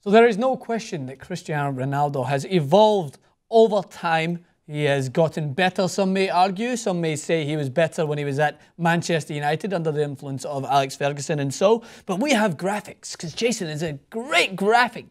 So there is no question that Cristiano Ronaldo has evolved over time. He has gotten better, some may argue. Some may say he was better when he was at Manchester United under the influence of Alex Ferguson and so. But we have graphics, because Jason is a great graphic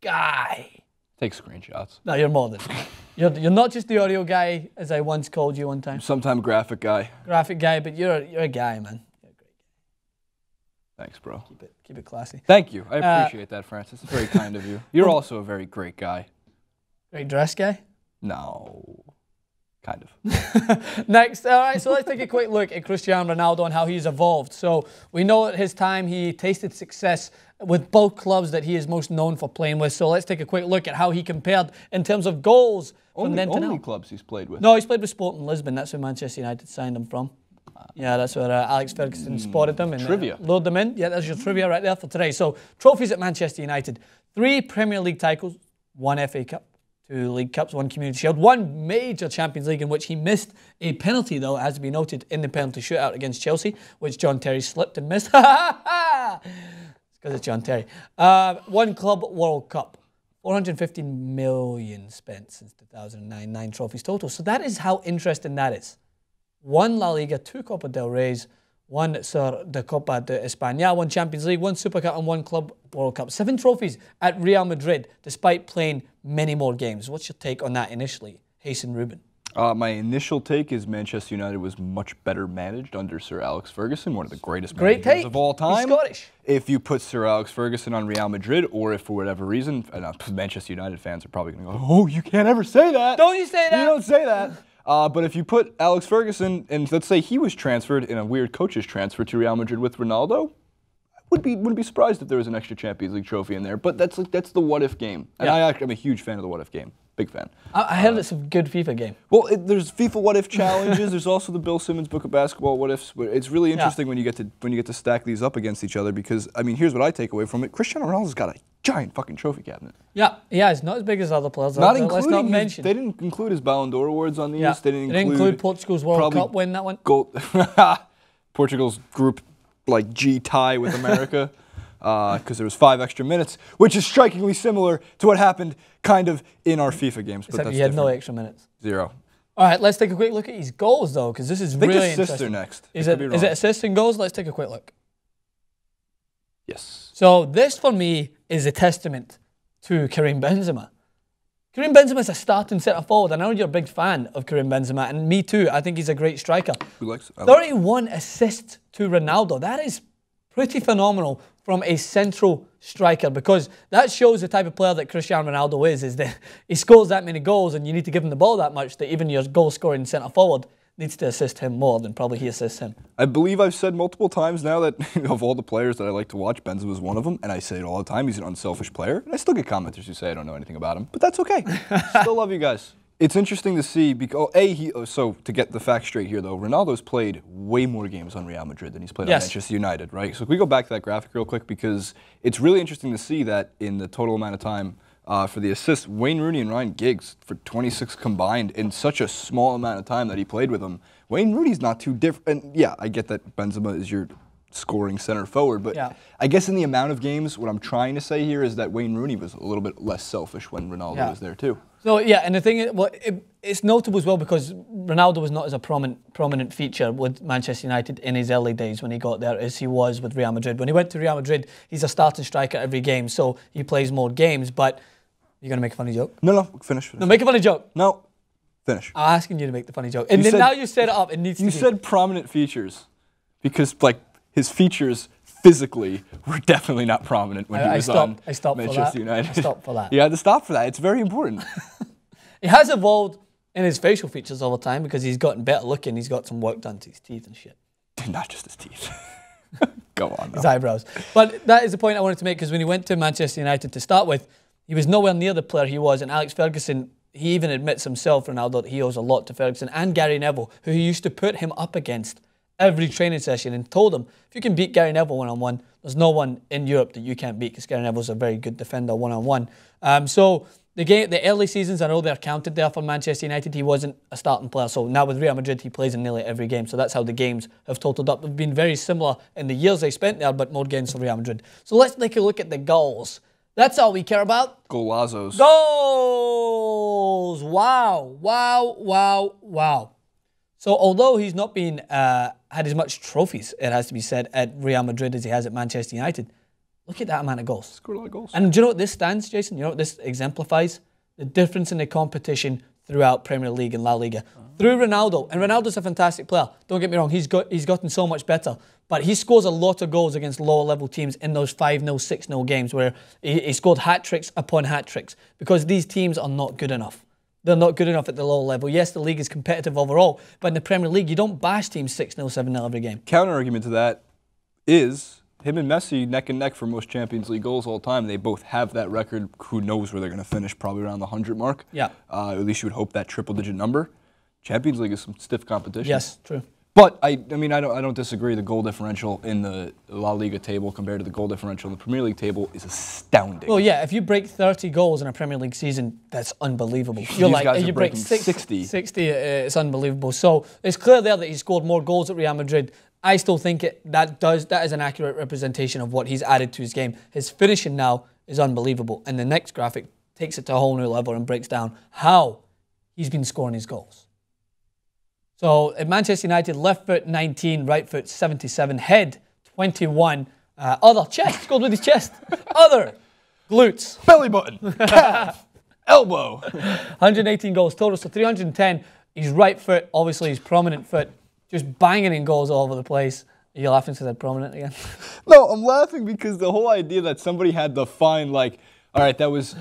guy. Take screenshots. No, you're more than that. You're not just the audio guy, as I once called you one time. Sometime graphic guy. Graphic guy, but you're a guy, man. You're a great guy. Thanks, bro. Keep it classy. Thank you. I appreciate that, Francis. It's very kind of you. You're also a very great guy. Great dress guy? No. Kind of. Next, all right, so let's take a quick look at Cristiano Ronaldo and how he's evolved. So we know at his time he tasted success with both clubs that he is most known for playing with. So let's take a quick look at how he compared in terms of goals from then to now. Only clubs he's played with? No, he's played with Sporting Lisbon. That's where Manchester United signed him from. Yeah, that's where Alex Ferguson spotted him and lured them in. Yeah, that's your trivia right there for today. So trophies at Manchester United. 3 Premier League titles, 1 FA Cup. 2 League Cups, 1 Community Shield, 1 major Champions League in which he missed a penalty, though, as to be noted, in the penalty shootout against Chelsea, which John Terry slipped and missed. It's because it's John Terry. 1 Club World Cup, 450 million spent since 2009, 9 trophies total. So that is how interesting that is. 1 La Liga, 2 Copa del Reys, 1 Sur de Copa de España, 1 Champions League, 1 Super Cup and 1 Club World Cup. 7 trophies at Real Madrid, despite playing many more games. What's your take on that initially, Hasten Rubin? My initial take is Manchester United was much better managed under Sir Alex Ferguson, one of the greatest managers of all time. He's Scottish. If you put Sir Alex Ferguson on Real Madrid, or if for whatever reason, Manchester United fans are probably going to go, oh, you can't ever say that. Don't you say that. You don't say that. But if you put Alex Ferguson, and let's say he was transferred in a weird coach's transfer to Real Madrid with Ronaldo, wouldn't be surprised if there was an extra Champions League trophy in there. But that's the what if game, and I'm a huge fan of the what if game, big fan. I heard it's a good FIFA game. Well, there's FIFA what if challenges. There's also the Bill Simmons Book of Basketball what ifs. It's really interesting when you get to stack these up against each other, because I mean, here's what I take away from it: Cristiano Ronaldo's got a giant fucking trophy cabinet. Yeah, it's not as big as other players. Let's not mention. They didn't include his Ballon d'Or awards on these. Yeah. They didn't include Portugal's World Cup win, that one. Portugal's group like G tie with America. Because there was 5 extra minutes, which is strikingly similar to what happened kind of in our FIFA games. Except he had no extra minutes. 0. All right, let's take a quick look at his goals, though, because this is really interesting. Assists are next. Is it assists and goals? Let's take a quick look. Yes. So this, for me, is a testament to Karim Benzema. Karim Benzema is a starting centre-forward. I know you're a big fan of Karim Benzema, and me too. I think he's a great striker. Who likes it? 31 assists to Ronaldo. That is pretty phenomenal from a central striker, because that shows the type of player that Cristiano Ronaldo is that he scores that many goals and you need to give him the ball that much that even your goal-scoring centre-forward needs to assist him more than probably he assists him. I believe I've said multiple times now that of all the players that I like to watch, Benzema is one of them, and I say it all the time, he's an unselfish player. And I still get commenters who say I don't know anything about him, but that's okay. Still love you guys. It's interesting to see because, so to get the facts straight here though, Ronaldo's played way more games on Real Madrid than he's played on Manchester United, right? So if we go back to that graphic real quick, because it's really interesting to see that in the total amount of time for the assists, Wayne Rooney and Ryan Giggs for 26 combined in such a small amount of time that he played with them. Wayne Rooney's not too different. And yeah, I get that Benzema is your scoring center forward, but I guess in the amount of games, what I'm trying to say here is that Wayne Rooney was a little bit less selfish when Ronaldo was there too. So yeah, and the thing is, well, it's notable as well because Ronaldo was not as a prominent feature with Manchester United in his early days when he got there as he was with Real Madrid. When he went to Real Madrid, he's a starting striker every game, so he plays more games. But you're gonna make a funny joke? No, finish. No, make a funny joke. No, finish. I'm asking you to make the funny joke, and then now you set it up. It needs to be. You said prominent features because like his features physically were definitely not prominent when he was on Manchester United. I stopped for that. You had to stop for that. It's very important. He has evolved in his facial features over time because he's gotten better looking. He's got some work done to his teeth and shit. Not just his teeth. Go on. His eyebrows. But that is the point I wanted to make because when he went to Manchester United to start with, he was nowhere near the player he was. And Alex Ferguson, he even admits himself, Ronaldo, that he owes a lot to Ferguson and Gary Neville, who he used to put him up against every training session and told him, if you can beat Gary Neville one-on-one, there's no one in Europe that you can't beat because Gary Neville's a very good defender one-on-one. So the early seasons, I know they're counted there for Manchester United. He wasn't a starting player. So now with Real Madrid, he plays in nearly every game. So that's how the games have totaled up. They've been very similar in the years they spent there, but more games for Real Madrid. So let's take a look at the goals That's all we care about. Golazos. Goals! Wow, wow, wow, wow. So although he's not been had as much trophies, it has to be said, at Real Madrid as he has at Manchester United, look at that amount of goals. Scored a lot of goals. And do you know what this stands, Jason? You know what this exemplifies? The difference in the competition throughout Premier League and La Liga. Through Ronaldo, and Ronaldo's a fantastic player. Don't get me wrong, he's gotten so much better. But he scores a lot of goals against lower level teams in those 5-0, 6-0 games where he scored hat-tricks upon hat-tricks because these teams are not good enough. They're not good enough at the lower level. Yes, the league is competitive overall, but in the Premier League, you don't bash teams 6-0, 7-0 every game. Counter-argument to that is him and Messi neck and neck for most Champions League goals all time. They both have that record. Who knows where they're going to finish, probably around the 100 mark. Yeah. At least you would hope that triple-digit number. Champions League is some stiff competition. Yes, true. But I don't disagree. The goal differential in the La Liga table compared to the goal differential in the Premier League table is astounding. Well, yeah, if you break 30 goals in a Premier League season, that's unbelievable. You're like, if you break 60. 60, it's unbelievable. So it's clear there that he scored more goals at Real Madrid. I still think that is an accurate representation of what he's added to his game. His finishing now is unbelievable. And the next graphic takes it to a whole new level and breaks down how he's been scoring his goals. So at Manchester United, left foot 19, right foot 77, head 21, other chest, scored with his chest, other glutes, belly button, calf, elbow. 118 goals total, so 310. His right foot, obviously his prominent foot, just banging in goals all over the place. Are you laughing because I'm prominent again? No, I'm laughing because the whole idea that somebody had to find, like, all right, that was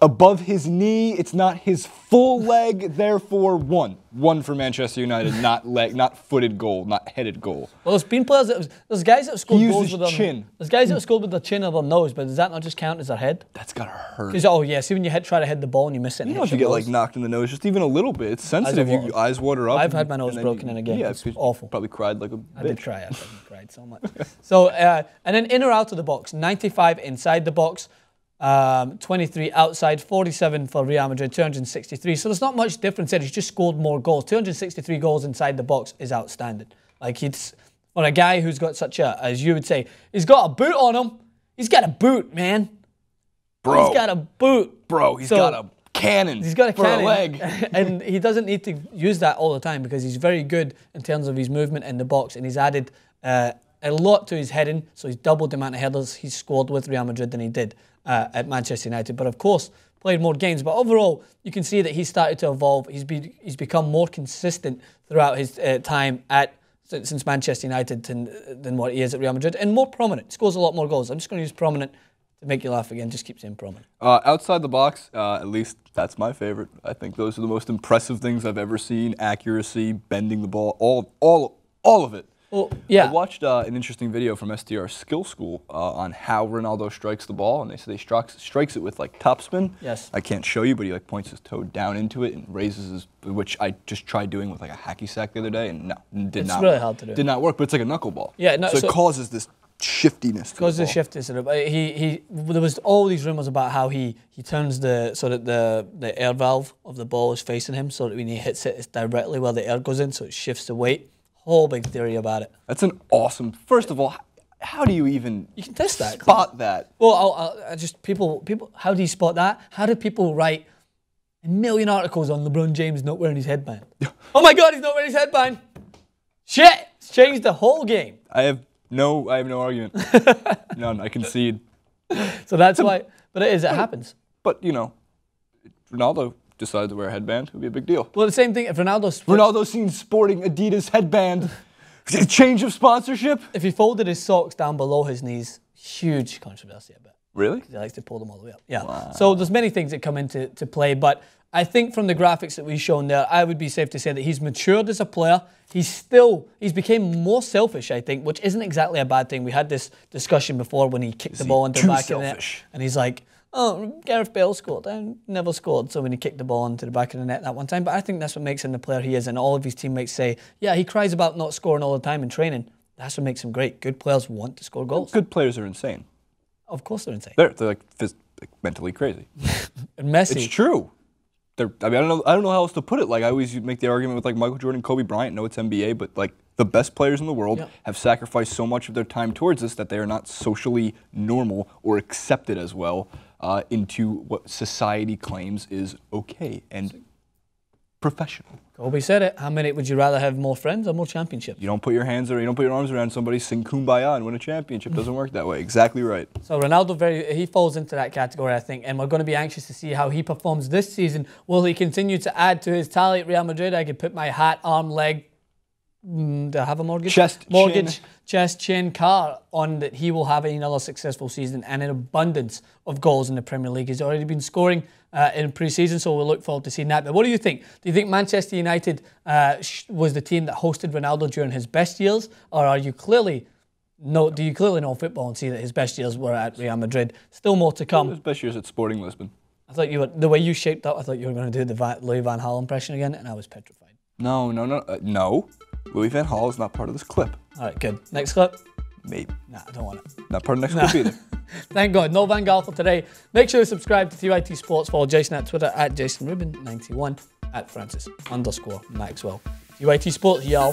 above his knee, it's not his full leg, therefore one. One for Manchester United, not footed goal, not headed goal. Well, there's been players there's guys that have scored goals with their chin. There's guys that have scored with their chin or their nose, but does that not just count as their head? That's gotta hurt. Oh yeah, see when you try to head the ball and you miss it. You know if you get like knocked in the nose, just even a little bit, it's sensitive. Your eyes water up. I've had my nose broken in a game. Yeah, it's awful. Probably cried like a bitch. I did cry. I cried so much. So and then in or out of the box, 95 inside the box. 23 outside, 47 for Real Madrid, 263. So there's not much difference there. He's just scored more goals. 263 goals inside the box is outstanding. Like, for a guy who's got such a, as you would say, he's got a boot on him. He's got a boot, man. Bro. He's got a boot. Bro, he's got a cannon. He's got a cannon. For a leg. And he doesn't need to use that all the time because he's very good in terms of his movement in the box, and he's added a lot to his heading. So he's doubled the amount of headers he's scored with Real Madrid than he did at Manchester United, but of course played more games. But overall, you can see that he's started to evolve. He's become more consistent throughout his time since Manchester United than what he is at Real Madrid, and more prominent. Scores a lot more goals. I'm just going to use prominent to make you laugh again. Just keep saying prominent. Outside the box, at least that's my favorite. I think those are the most impressive things I've ever seen. Accuracy, bending the ball, all of it. Well, yeah. I watched an interesting video from SDR Skill School on how Ronaldo strikes the ball, and they say he strikes it with like topspin. Yes. I can't show you, but he like points his toe down into it and raises his, which I just tried doing with like a hacky sack the other day, and it's really hard to do. Did not work, but it's like a knuckleball. Yeah, no, so it causes this shiftiness. Causes the shiftiness. There was all these rumors about how he turns so that the air valve of the ball is facing him, so that when he hits it, it's directly where the air goes in, so it shifts the weight. Whole big theory about it. That's an awesome. First of all, how do you even can test that? Spot that? Well, I just people. How do you spot that? How do people write a million articles on LeBron James not wearing his headband? Oh my God, he's not wearing his headband. Shit, it's changed the whole game. I have no argument. None. I concede. So that's why. But it happens. But you know, Ronaldo decided to wear a headband, it would be a big deal. Well, the same thing if Ronaldo's seen sporting Adidas headband, change of sponsorship. If he folded his socks down below his knees, huge controversy, I bet. Really? He likes to pull them all the way up. Yeah. Wow. So there's many things that come into play, but I think from the graphics that we've shown there, I would be safe to say that he's matured as a player. He's became more selfish, I think, which isn't exactly a bad thing. We had this discussion before when he kicked the ball into the back of the net, and he's like, oh, Gareth Bale scored. I never scored. So when he kicked the ball into the back of the net that one time. But I think that's what makes him the player he is. And all of his teammates say, yeah, he cries about not scoring all the time in training. That's what makes him great. Good players want to score goals. Good players are insane. Of course they're insane. They're like mentally crazy. And Messi. It's true. I don't know how else to put it. Like I always make the argument with like Michael Jordan, Kobe Bryant. No, it's NBA, but like The best players in the world have sacrificed so much of their time towards this that they are not socially normal or accepted as well into what society claims is okay and professional. Kobe said it. How many would you rather have, more friends or more championships? You don't put your hands or you don't put your arms around somebody, sing kumbaya and win a championship. Doesn't work that way. Exactly right. So Ronaldo, he falls into that category, I think, and we're going to be anxious to see how he performs this season. Will he continue to add to his tally at Real Madrid? I could put my hat, arm, leg, do I have a mortgage? Chest, chin, car on that he will have another successful season and an abundance of goals in the Premier League. He's already been scoring in pre-season, so we'll look forward to seeing that. But what do you think? Do you think Manchester United was the team that hosted Ronaldo during his best years, or do you clearly know football and see that his best years were at Real Madrid? Still more to come. His best years at Sporting Lisbon. I thought the way you shaped up, I thought you were going to do the Louis van Gaal impression again, and I was petrified. No. Louis van Gaal is not part of this clip. All right, good. Next clip? Maybe. Nah, I don't want it. Not part of the next clip either. Thank God. No Van Gaal for today. Make sure to subscribe to TYT Sports. Follow Jason at Twitter at JasonRubin91, at Francis_Maxwell. TYT Sports, y'all.